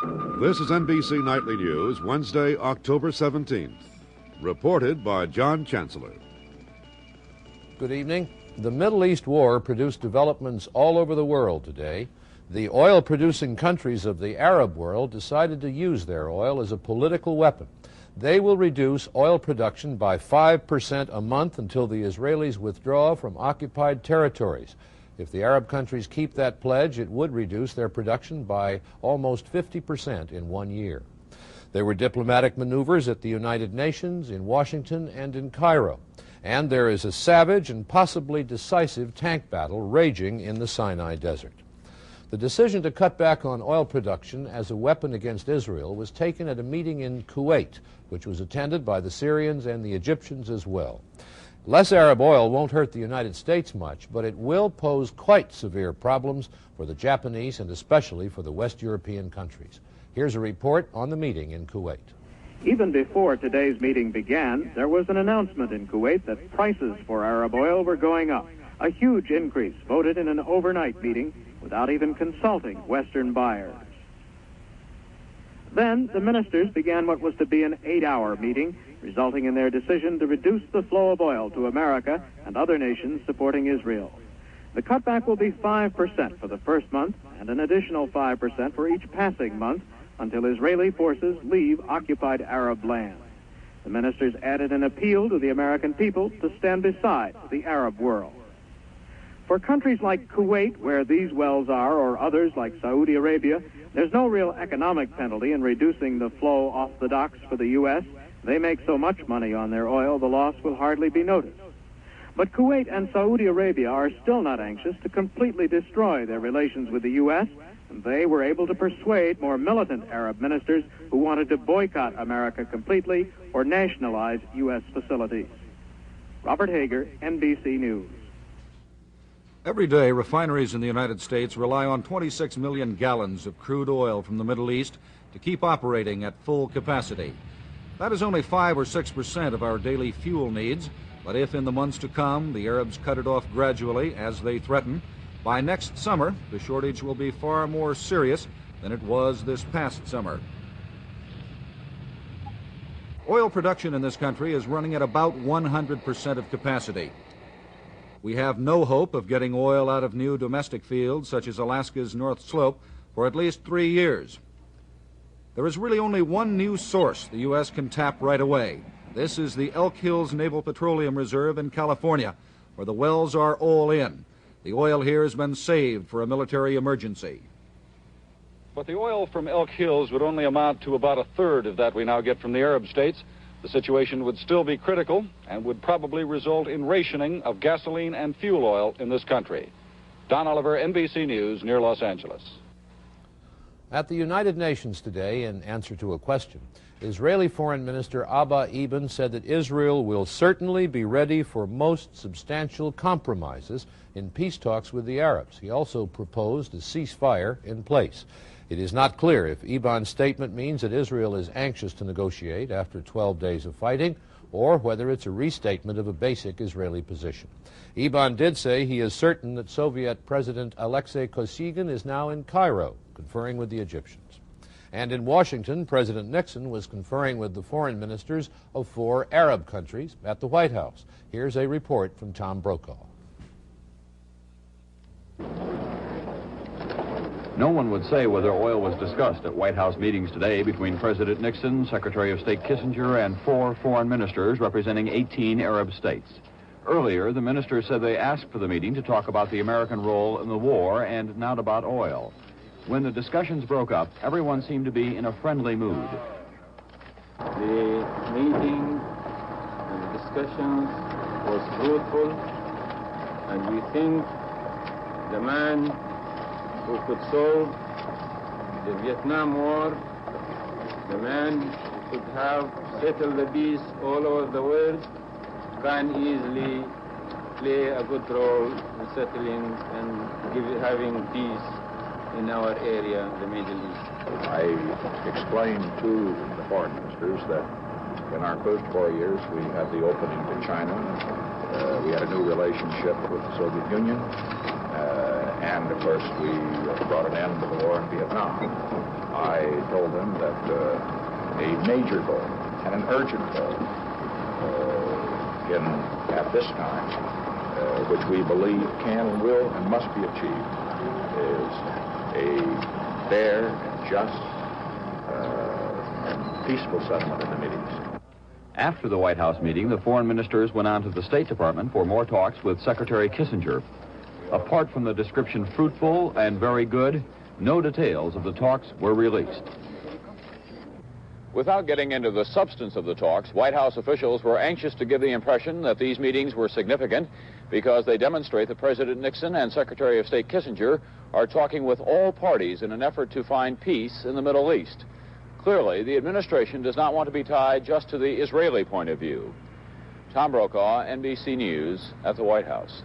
This is NBC Nightly News, Wednesday, October 17th. Reported by John Chancellor. Good evening. The Middle East war produced developments all over the world today. The oil-producing countries of the Arab world decided to use their oil as a political weapon. They will reduce oil production by 5% a month until the Israelis withdraw from occupied territories. If the Arab countries keep that pledge, it would reduce their production by almost 50% in 1 year. There were diplomatic maneuvers at the United Nations, in Washington, and in Cairo. And there is a savage and possibly decisive tank battle raging in the Sinai Desert. The decision to cut back on oil production as a weapon against Israel was taken at a meeting in Kuwait, which was attended by the Syrians and the Egyptians as well. Less Arab oil won't hurt the United States much, but it will pose quite severe problems for the Japanese and especially for the West European countries. Here's a report on the meeting in Kuwait. Even before today's meeting began, there was an announcement in Kuwait that prices for Arab oil were going up. A huge increase voted in an overnight meeting without even consulting Western buyers. Then the ministers began what was to be an 8-hour meeting, resulting in their decision to reduce the flow of oil to America and other nations supporting Israel. The cutback will be 5% for the first month and an additional 5% for each passing month until Israeli forces leave occupied Arab land. The ministers added an appeal to the American people to stand beside the Arab world. For countries like Kuwait, where these wells are, or others like Saudi Arabia, there's no real economic penalty in reducing the flow off the docks for the U.S. They make so much money on their oil, the loss will hardly be noticed. But Kuwait and Saudi Arabia are still not anxious to completely destroy their relations with the U.S., and they were able to persuade more militant Arab ministers who wanted to boycott America completely or nationalize U.S. facilities. Robert Hager, NBC News. Every day, refineries in the United States rely on 26 million gallons of crude oil from the Middle East to keep operating at full capacity. That is only 5 or 6% of our daily fuel needs, but if in the months to come the Arabs cut it off gradually, as they threaten, by next summer the shortage will be far more serious than it was this past summer. Oil production in this country is running at about 100% of capacity. We have no hope of getting oil out of new domestic fields, such as Alaska's North Slope, for at least 3 years. There is really only one new source the U.S. can tap right away. This is the Elk Hills Naval Petroleum Reserve in California, where the wells are all in. The oil here has been saved for a military emergency. But the oil from Elk Hills would only amount to about a third of that we now get from the Arab states. The situation would still be critical and would probably result in rationing of gasoline and fuel oil in this country. Don Oliver, NBC News, near Los Angeles. At the United Nations today, in answer to a question, Israeli Foreign Minister Abba Eban said that Israel will certainly be ready for most substantial compromises in peace talks with the Arabs. He also proposed a ceasefire in place. It is not clear if Eban's statement means that Israel is anxious to negotiate after 12 days of fighting, or whether it's a restatement of a basic Israeli position. Eban did say he is certain that Soviet President Alexei Kosygin is now in Cairo, conferring with the Egyptians. And in Washington, President Nixon was conferring with the foreign ministers of 4 Arab countries at the White House. Here's a report from Tom Brokaw. No one would say whether oil was discussed at White House meetings today between President Nixon, Secretary of State Kissinger, and 4 foreign ministers representing 18 Arab states. Earlier, the ministers said they asked for the meeting to talk about the American role in the war and not about oil. When the discussions broke up, everyone seemed to be in a friendly mood. The meeting and the discussions was fruitful, and we think the man who could solve the Vietnam War, the man who could have settled the peace all over the world, can easily play a good role in settling and having peace in our area, the Middle East. I explained to the foreign ministers that in our first 4 years we had the opening to China. We had a new relationship with the Soviet Union. And, of course, we brought an end to the war in Vietnam. I told them that a major goal and an urgent goal at this time, which we believe can and will and must be achieved, is a fair and just and peaceful settlement in the Mideast. After the White House meeting, the foreign ministers went on to the State Department for more talks with Secretary Kissinger. Apart from the description fruitful and very good, no details of the talks were released. Without getting into the substance of the talks, White House officials were anxious to give the impression that these meetings were significant because they demonstrate that President Nixon and Secretary of State Kissinger are talking with all parties in an effort to find peace in the Middle East. Clearly, the administration does not want to be tied just to the Israeli point of view. Tom Brokaw, NBC News, at the White House.